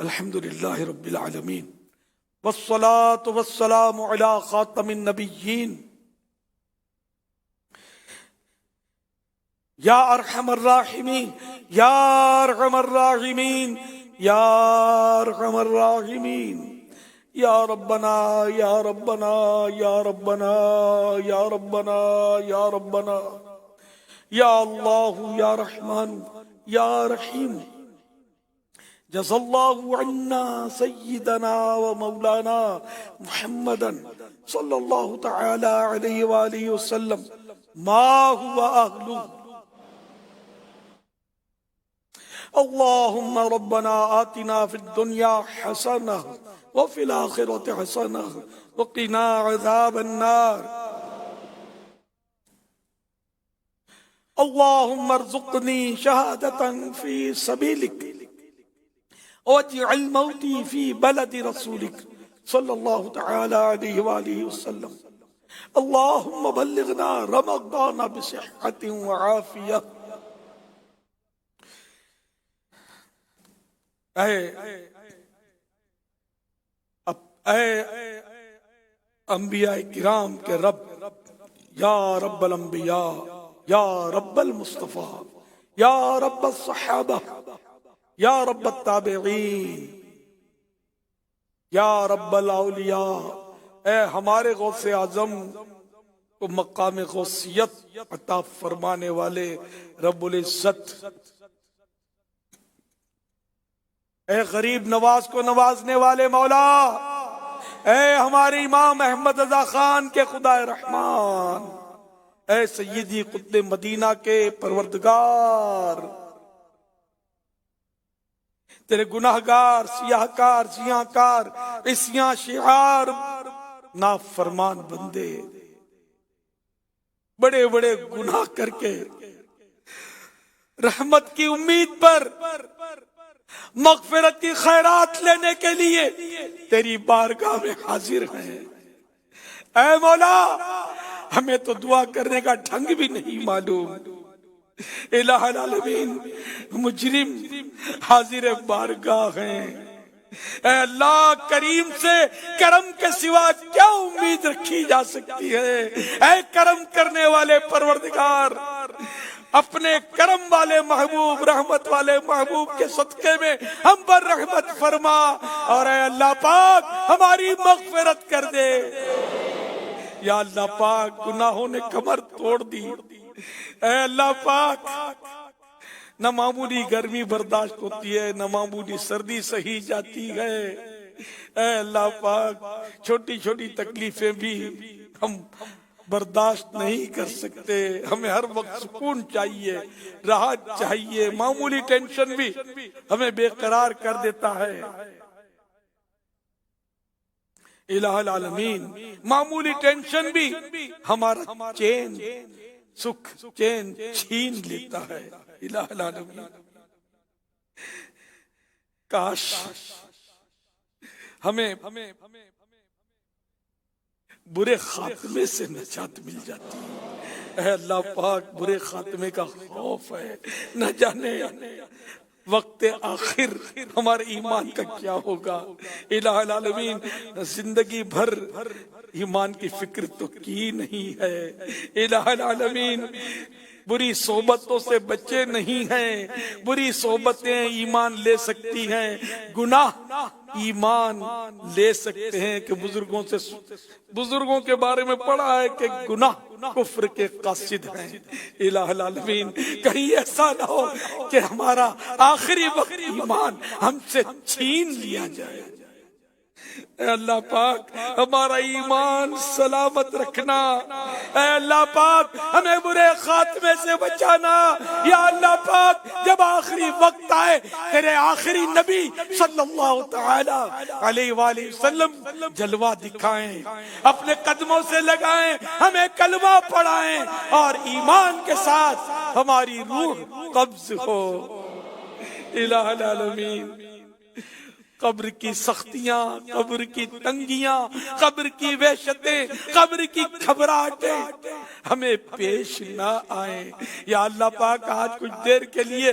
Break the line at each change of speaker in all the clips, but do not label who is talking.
الحمدللہ رب العالمین والصلاة والسلام علی خاتم النبیین یا ارحم الراحمین یا ارحم الراحمین یا ارحم الراحمین یا ربنا یا ربنا یا ربنا یا ربنا یا ربنا یا اللہ یا رحمان یا رحیم جزا اللہ عنا سیدنا و مولانا محمدا صلی اللہ تعالی علیہ وآلہ وسلم ما هو اہلو اللہم ربنا آتنا فی الدنیا حسنہ وفی الآخرۃ حسنہ وقنا عذاب النار اللہم ارزقنی شہادتا فی سبیلک واجعل موتی فی بلد رسولک صلی اللہ تعالی علیہ وآلہ وسلم اللہم بلغنا رمضان بصحت وعافیہ۔ اے انبیاء کرام کے رب، یا رب الانبیاء، یا رب المصطفیٰ، یا رب الصحابہ، یا رب التابعین، یا رب الاولیاء، اے ہمارے غوث اعظم کو مقام غوثیت عطا فرمانے والے رب العزت، اے غریب نواز کو نوازنے والے مولا، اے ہمارے امام احمد رضا خان کے خدا رحمان، اے سیدی قطب مدینہ کے پروردگار، تیرے گناہگار سیاہکار سیاہکار عصیاں شعار نافرمان بندے بڑے بڑے گناہ کر کے رحمت کی امید پر مغفرت کی خیرات لینے کے لیے تیری بارگاہ میں حاضر ہیں۔ اے مولا، ہمیں تو دعا کرنے کا ڈھنگ بھی نہیں معلوم، الہ العالمین مجرم حاضر بارگاہ ہیں۔ اے اللہ کریم سے کرم کے سوا کیا امید رکھی جا سکتی ہے؟ اے کرم کرنے والے پروردگار، اپنے کرم والے محبوب رحمت والے محبوب کے صدقے میں ہم پر رحمت فرما، اور اے اللہ پاک ہماری مغفرت کر دے۔ یا اللہ پاک گناہوں نے کمر توڑ دی، اے اللہ پاک نہ معمولی گرمی برداشت ہوتی ہے، نہ معمولی سردی سہی جاتی ہے، اے اللہ پاک چھوٹی چھوٹی تکلیفیں بھی ہم برداشت نہیں کر سکتے، ہمیں ہر وقت سکون چاہیے، راحت چاہیے، معمولی ٹینشن بھی ہمیں بے قرار کر دیتا ہے۔ الہ العالمین معمولی ٹینشن بھی ہمارا چین سکھ چین چھین لیتا ہے۔ الہ العالمین کاش ہمیں برے خاتمے سے نجات مل جاتی۔ اے اللہ پاک برے خاتمے کا خوف ہے، نہ جانے وقت آخر ہمارے ایمان کا کیا ہوگا۔ الہ العالمین زندگی بھر ایمان کی فکر تو کی نہیں ہے۔ الہ العالمین بری صحبتوں سے بچے نہیں ہیں، بری صحبتیں ایمان لے سکتی ہیں، گناہ ایمان لے سکتے ہیں، کہ بزرگوں کے بارے میں پڑھا ہے کہ گناہ کفر کے قاصد ہیں۔ الہ العالمین کہیں ایسا نہ ہو کہ ہمارا آخری وقت ایمان ہم سے چھین لیا جائے۔ اے اللہ پاک ہمارا ایمان سلامت رکھنا، اے اللہ پاک ہمیں برے خاتمے سے بچانا۔ یا اللہ پاک جب آخری وقت آئے تیرے آخری نبی صلی اللہ تعالی علیہ وآلہ وسلم جلوہ دکھائیں، اپنے قدموں سے لگائیں، ہمیں کلمہ پڑھائیں، اور ایمان کے ساتھ ہماری روح قبض ہو۔ الہ العالمین قبر کی سختیاں، قبر کی تنگیاں، قبر کی وحشتیں، قبر کی گھبراہٹیں ہمیں پیش نہ آئیں۔ یا اللہ پاک آج کچھ دیر کے لیے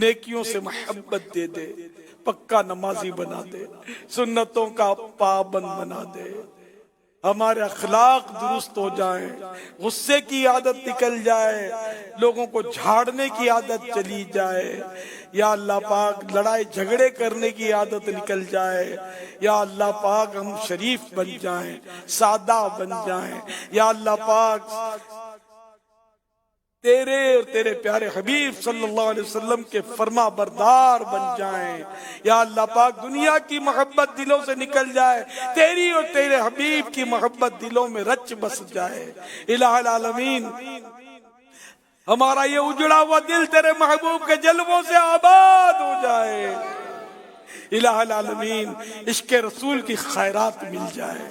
نیکیوں سے محبت دے دے، پکا نمازی بنا دے، سنتوں کا پابند بنا دے، ہمارے اخلاق درست ہو جائیں، غصے کی عادت نکل جائے، لوگوں کو جھاڑنے کی عادت چلی جائے، یا اللہ پاک لڑائی جھگڑے کرنے کی عادت نکل جائے، یا اللہ پاک ہم شریف بن جائیں، سادہ بن جائیں، یا اللہ پاک تیرے اور تیرے پیارے حبیب صلی اللہ علیہ وسلم کے فرما بردار بن جائیں، یا اللہ پاک دنیا کی محبت دلوں سے نکل جائے، تیری اور تیرے حبیب کی محبت دلوں میں رچ بس جائے۔ الہ العالمین ہمارا یہ اجڑا ہوا دل تیرے محبوب کے جلووں سے آباد ہو جائے۔ الہ العالمین عشق رسول کی خیرات مل جائے،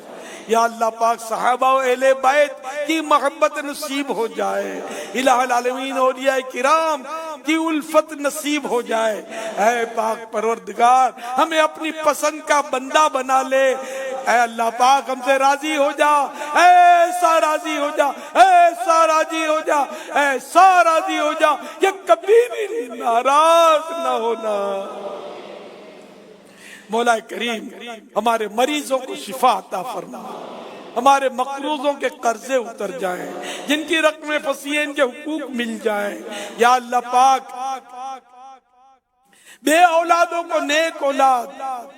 یا اللہ پاک صحابہ و اہل بیت کی محبت نصیب ہو جائے، الہ العالمین اولیاء کرام کی الفت نصیب ہو جائے۔ اے پاک پروردگار ہمیں اپنی پسند کا بندہ بنا لے، اے اللہ پاک ہم سے راضی ہو جا، ایسا راضی ہو جا، ایسا راضی ہو جا، ایسا راضی ہو جا کہ کبھی بھی ناراض نہ ہونا۔ مولا کریم ہمارے مریضوں کو شفا عطا فرما، ہمارے مقروضوں کے قرضے اتر جائیں، جن کی رقمیں پھنسی ہیں ان کے حقوق مل جائیں، یا اللہ پاک بے اولادوں کو نیک اولاد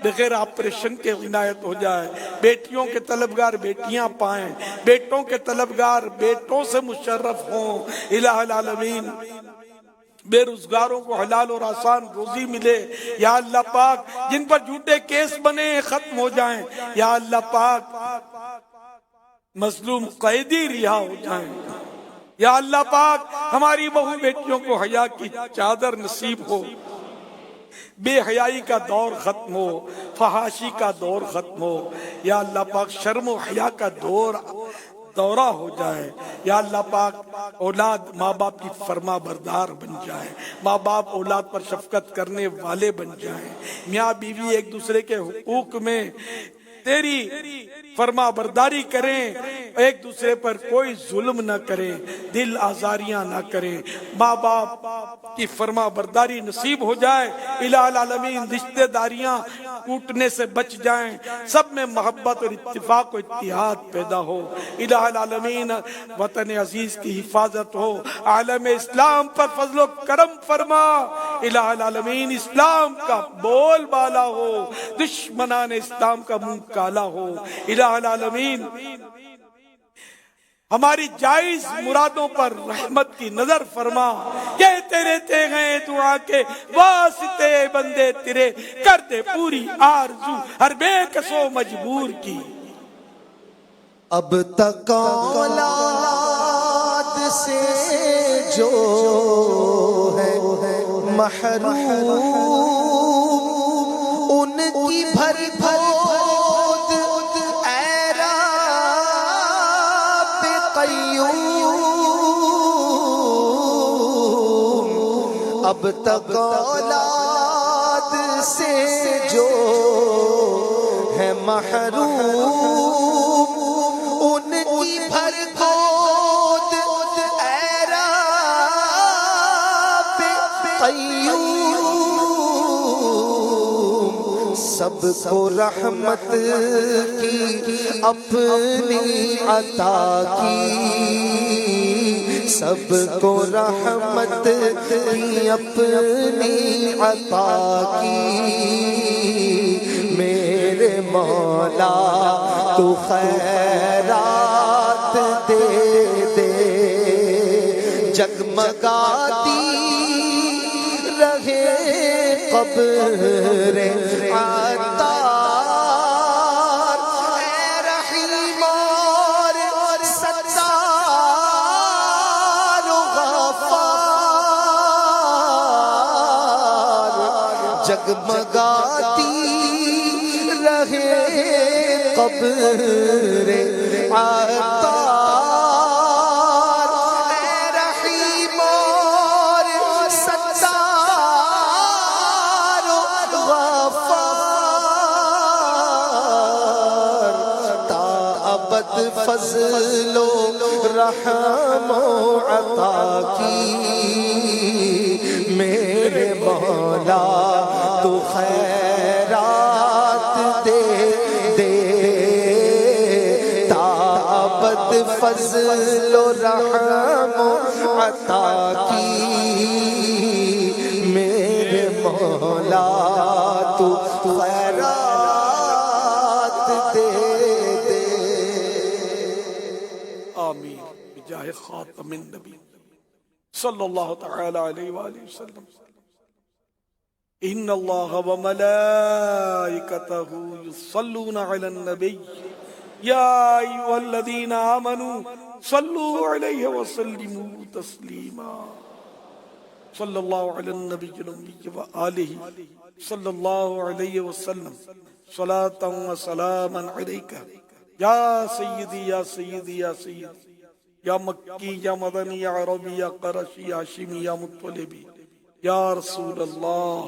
بغیر آپریشن کے عنایت ہو جائے، بیٹیوں کے طلبگار بیٹیاں پائیں، بیٹوں کے طلبگار بیٹوں سے مشرف ہوں۔ الہ العالمین بے روزگاروں کو حلال اور آسان روزی ملے، یا اللہ پاک جن پر جھوٹے کیس بنے ختم ہو جائیں، یا اللہ پاک مظلوم قیدی رہا ہو جائیں، یا اللہ پاک ہماری بہو بیٹیوں کو حیا کی چادر نصیب ہو، بے حیائی کا دور ختم ہو، فحاشی کا دور ختم ہو، یا اللہ پاک شرم و حیا کا دورہ ہو جائے، یا اللہ پاک اولاد ماں باپ کی فرما بردار بن جائے، ماں باپ اولاد پر شفقت کرنے والے بن جائیں، میاں بیوی ایک دوسرے کے حقوق میں تیری فرما برداری کریں، ایک دوسرے پر کوئی ظلم نہ کریں، دل آزاریاں نہ کریں، ماں باپ کی فرما برداری نصیب ہو جائے۔ الہ العالمین رشتہ داریاں ٹوٹنے سے بچ جائیں، سب میں محبت اور اتفاق و اتحاد پیدا ہو۔ الہ العالمین وطن عزیز کی حفاظت ہو، عالم اسلام پر فضل و کرم فرما۔ الہ العالمین اسلام کا بول بالا ہو، دشمنان اسلام کا منہ کالا ہو۔ الہ العالمین ہماری جائز مرادوں پر رحمت کی نظر فرما، کہ تیرے تے گئے دعا کے واسطے بندے تیرے، کر دے پوری آرزو ہر بے کسو مجبور کی۔
اب تک اولاد سے جو ہے محروم، ان کی بھر بھود اے رب قیوم، اب تک اولاد سے جو ہے محروم، ان کی بھر بھود اے رب قیوم، سب کو رحمت کی اپنی عطا کی، سب کو رحمت کی اپنی عطا کی، میرے مولا تو خیرات دے دے، جگمگاتی رہے قبر عطار، اے رحیم اور ستار و غفار، جگمگاتی رہے قبر عطار، اے رحیم اور ستار و غفار، تا ابد فضل و رحم و عطا کی، میرے مولا تو خیرات دے دے، طاقت فضل و رحم عطا کی میرے مولا تو خیرات دے دے۔
آمین بجاہ خاتم النبی صلی اللہ تعالی علیہ وآلہ وسلم۔ ان اللہ وملائکتہ یصلون علی النبی یا ایھا الذین آمنوا صلوا علیہ وسلموا تسلیما۔ صلی اللہ علی النبی الأمی وآلہ صلی اللہ علیہ وسلم صلاۃ و سلاما علیک یا سیدی یا سیدی یا سیدی یا مکی یا مدنی یا عربی یا قرشی یا ہاشمی یا مطلبی یا رسول اللہ۔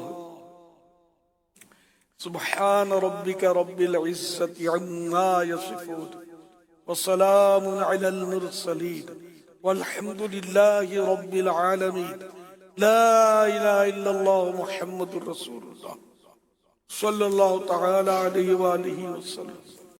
سبحان ربک رب العزت عما یصفون وسلام علی المرسلین والحمد للہ رب العالمین۔ لا الہ الا اللہ محمد رسول اللہ صلی اللہ تعالی علیہ وآلہ وسلم۔